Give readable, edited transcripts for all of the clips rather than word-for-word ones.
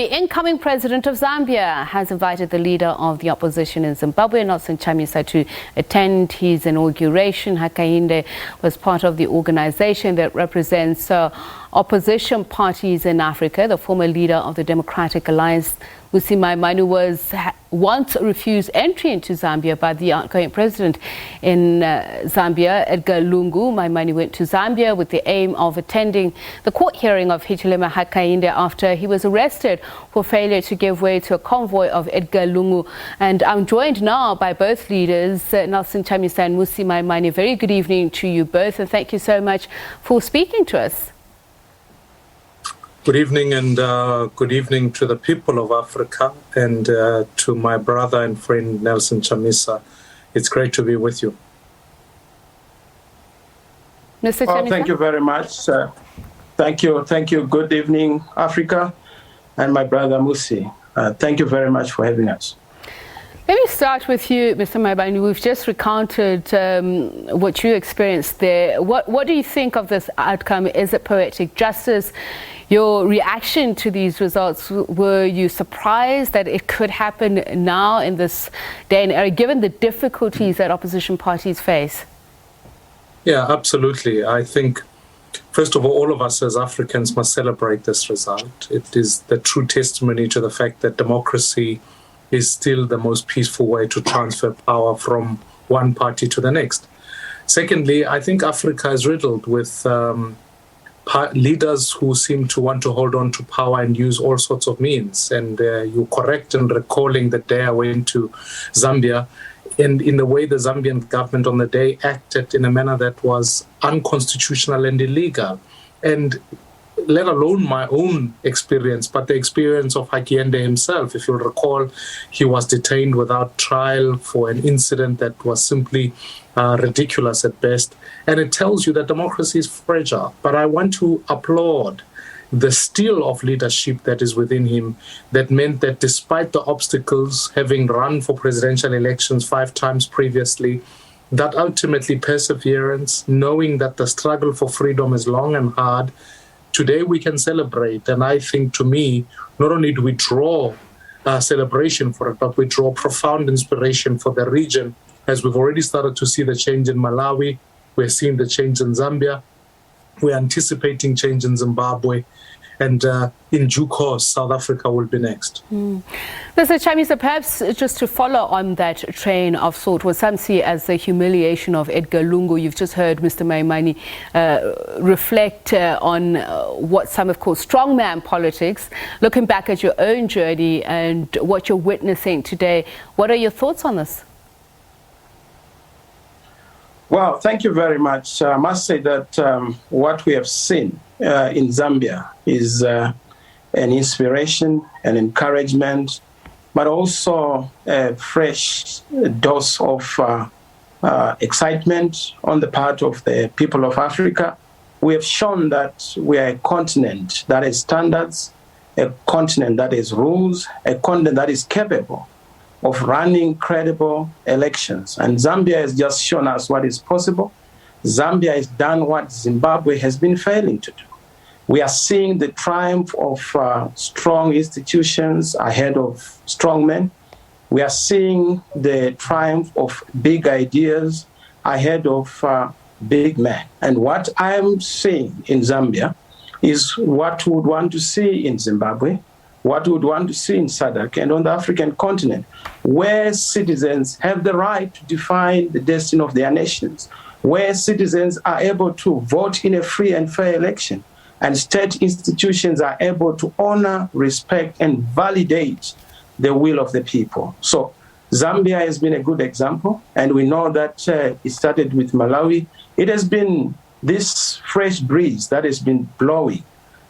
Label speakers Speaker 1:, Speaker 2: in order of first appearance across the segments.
Speaker 1: The incoming president of Zambia has invited the leader of the opposition in Zimbabwe, Nelson Chamisa, to attend his inauguration. Hakainde was part of the organization that represents opposition parties in Africa. The former leader of the Democratic Alliance, Mmusi Maimane, was once refused entry into Zambia by the outgoing president in Zambia, Edgar Lungu. Maimane went to Zambia with the aim of attending the court hearing of Hichilema Hakainde after he was arrested for failure to give way to a convoy of Edgar Lungu. And I'm joined now by both leaders, Nelson Chamisa and Mmusi Maimane. Very good evening to you both, and thank you so much for speaking to us.
Speaker 2: Good evening, and good evening to the people of Africa and to my brother and friend Nelson Chamisa. It's great to be with you.
Speaker 1: Mr. Chamisa?
Speaker 3: Thank you very much. Thank you. Good evening, Africa, and my brother Mmusi. Thank you very much for having us.
Speaker 1: Let me start with you, Mr. Maimane. We've just recounted what you experienced there. What do you think of this outcome? Is it poetic justice? Your reaction to these results, were you surprised that it could happen now in this day and era, given the difficulties that opposition parties face?
Speaker 2: Yeah, absolutely. I think, first of all of us as Africans must celebrate this result. It is the true testimony to the fact that democracy is still the most peaceful way to transfer power from one party to the next. Secondly, I think Africa is riddled with leaders who seem to want to hold on to power and use all sorts of means. And you're correct in recalling the day I went to Zambia, and in the way the Zambian government on the day acted in a manner that was unconstitutional and illegal. And let alone my own experience, but the experience of Hakainde himself. If you'll recall, he was detained without trial for an incident that was simply ridiculous at best. And it tells you that democracy is fragile. But I want to applaud the steel of leadership that is within him, that meant that despite the obstacles, having run for presidential elections 5 times previously, that ultimately perseverance, knowing that the struggle for freedom is long and hard, today we can celebrate. And I think, to me, not only do we draw a celebration for it, but we draw profound inspiration for the region, as we've already started to see the change in Malawi. We're seeing the change in Zambia. We're anticipating change in Zimbabwe. And in due course, South Africa will be next.
Speaker 1: Mr. Chamisa, perhaps just to follow on that train of thought, what some see as the humiliation of Edgar Lungu, you've just heard Mr. Maimane reflect on what some have called strongman politics. Looking back at your own journey and what you're witnessing today, what are your thoughts on this?
Speaker 3: Well, thank you very much. I must say that what we have seen in Zambia is an inspiration, an encouragement, but also a fresh dose of excitement on the part of the people of Africa. We have shown that we are a continent that has standards, a continent that has rules, a continent that is capable of running credible elections. And Zambia has just shown us what is possible. Zambia has done what Zimbabwe has been failing to do. We are seeing the triumph of strong institutions ahead of strong men. We are seeing the triumph of big ideas ahead of big men. And what I am seeing in Zambia is what we would want to see in Zimbabwe, what we would want to see in SADC and on the African continent, where citizens have the right to define the destiny of their nations, where citizens are able to vote in a free and fair election, and state institutions are able to honor, respect, and validate the will of the people. So Zambia has been a good example, and we know that it started with Malawi. It has been this fresh breeze that has been blowing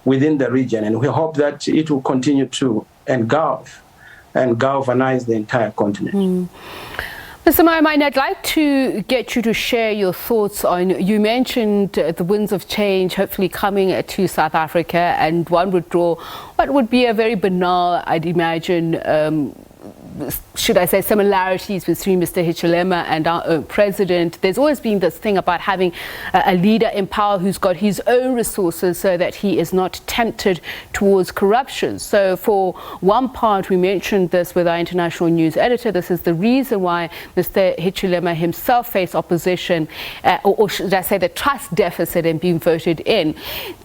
Speaker 3: within the region, and we hope that it will continue to engulf and galvanize the entire continent.
Speaker 1: Mr. Maimane, I'd like to get you to share your thoughts on, you mentioned the winds of change hopefully coming to South Africa, and one would draw what would be a very banal, I'd imagine, should I say, similarities between Mr. Hichilema and our own president. There's always been this thing about having a leader in power who's got his own resources so that he is not tempted towards corruption. So for one part, we mentioned this with our international news editor, this is the reason why Mr. Hichilema himself faced opposition, or should I say the trust deficit in being voted in.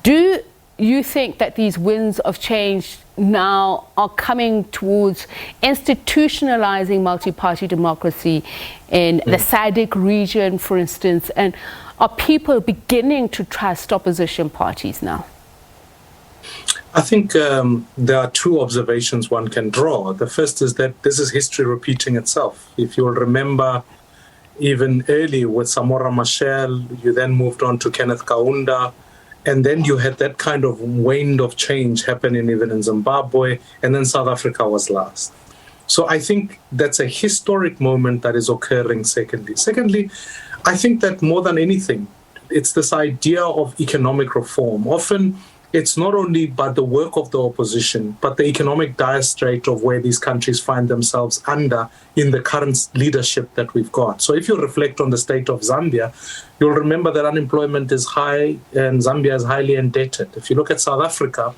Speaker 1: Do you think that these winds of change now are coming towards institutionalizing multi-party democracy in the SADC region, for instance? And are people beginning to trust opposition parties now?
Speaker 2: I think there are two observations one can draw. The first is that this is history repeating itself. If you'll remember, even early with Samora Machel, you then moved on to Kenneth Kaunda, and then you had that kind of wind of change happening even in Zimbabwe, and then South Africa was last. So I think that's a historic moment that is occurring, secondly. Secondly, I think that more than anything, it's this idea of economic reform. Often, it's not only by the work of the opposition, but the economic dire strait of where these countries find themselves under in the current leadership that we've got. So if you reflect on the state of Zambia, you'll remember that unemployment is high and Zambia is highly indebted. If you look at South Africa,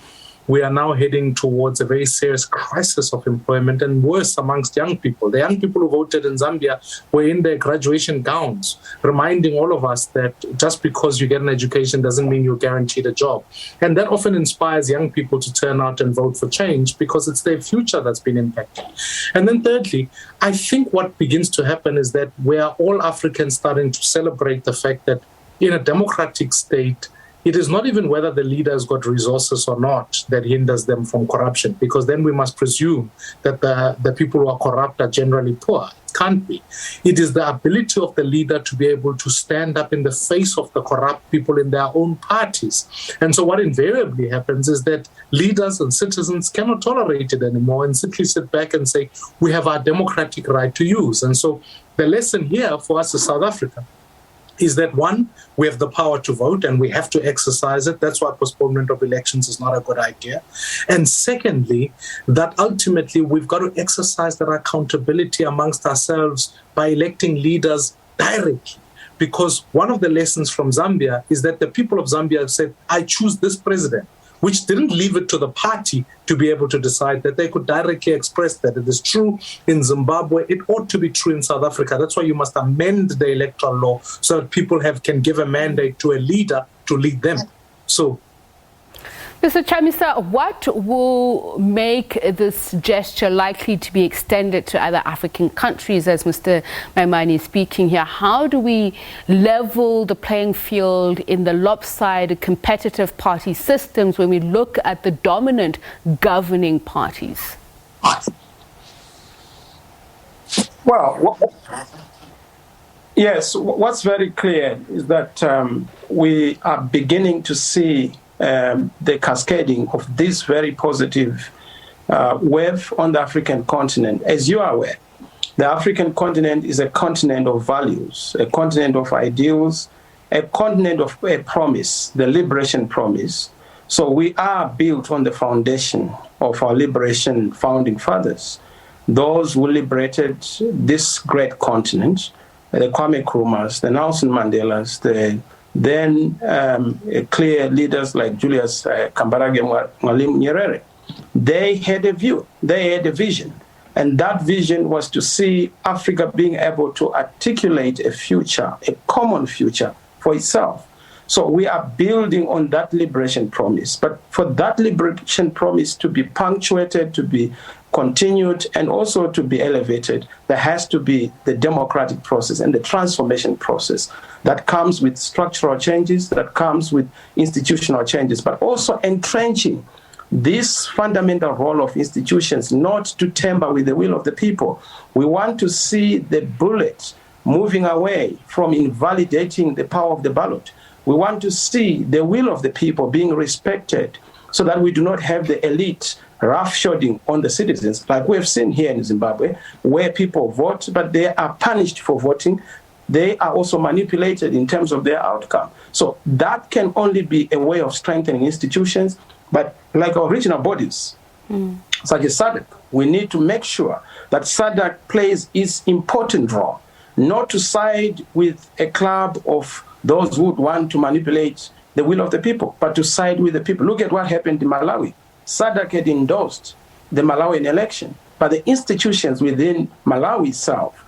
Speaker 2: we are now heading towards a very serious crisis of employment, and worse amongst young people. The young people who voted in Zambia were in their graduation gowns, reminding all of us that just because you get an education doesn't mean you're guaranteed a job. And that often inspires young people to turn out and vote for change because it's their future that's been impacted. And then thirdly, I think what begins to happen is that we are all Africans starting to celebrate the fact that in a democratic state, it is not even whether the leader has got resources or not that hinders them from corruption, because then we must presume that the people who are corrupt are generally poor. It can't be. It is the ability of the leader to be able to stand up in the face of the corrupt people in their own parties. And so what invariably happens is that leaders and citizens cannot tolerate it anymore and simply sit back and say, we have our democratic right to use. And so the lesson here for us as South Africa is that, one, we have the power to vote and we have to exercise it. That's why postponement of elections is not a good idea. And secondly, that ultimately we've got to exercise that accountability amongst ourselves by electing leaders directly. Because one of the lessons from Zambia is that the people of Zambia have said, I choose this president, which didn't leave it to the party to be able to decide, that they could directly express that. It is true in Zimbabwe. It ought to be true in South Africa. That's why you must amend the electoral law so that people can give a mandate to a leader to lead them. So,
Speaker 1: Mr. Chamisa, what will make this gesture likely to be extended to other African countries, as Mr. Maimane is speaking here? How do we level the playing field in the lopsided competitive party systems when we look at the dominant governing parties?
Speaker 3: Well, yes, what's very clear is that we are beginning to see the cascading of this very positive wave on the African continent. As you are aware, the African continent is a continent of values, a continent of ideals, a continent of a promise, the liberation promise. So we are built on the foundation of our liberation founding fathers, those who liberated this great continent, the Kwame Nkrumahs, the Nelson Mandelas, the then clear leaders like Julius Kambarage Mwalimu Nyerere. They had a view, they had a vision, and that vision was to see Africa being able to articulate a future, a common future for itself. So we are building on that liberation promise, but for that liberation promise to be punctuated, to be continued, and also to be elevated, there has to be the democratic process and the transformation process that comes with structural changes, that comes with institutional changes, but also entrenching this fundamental role of institutions not to tamper with the will of the people. We want to see the bullet moving away from invalidating the power of the ballot. We want to see the will of the people being respected so that we do not have the elite roughshoding on the citizens, like we have seen here in Zimbabwe, where people vote, but they are punished for voting. They are also manipulated in terms of their outcome. So that can only be a way of strengthening institutions, but like our regional bodies, such as SADC. We need to make sure that SADC plays its important role, not to side with a club of those who would want to manipulate the will of the people, but to side with the people. Look at what happened in Malawi. SADC had endorsed the Malawian election, but the institutions within Malawi itself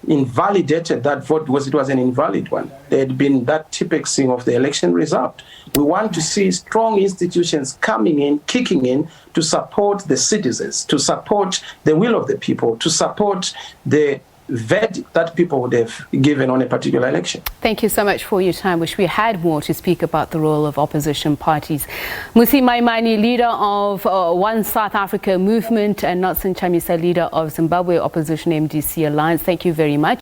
Speaker 3: invalidated that vote because it was an invalid one. There had been that tipexing of the election result. We want to see strong institutions coming in, kicking in to support the citizens, to support the will of the people, to support the verdict that people would have given on a particular election.
Speaker 1: Thank you so much for your time. Wish we had more to speak about the role of opposition parties. Mmusi Maimane, leader of One South Africa movement, and Nelson Chamisa, leader of Zimbabwe Opposition MDC Alliance. Thank you very much.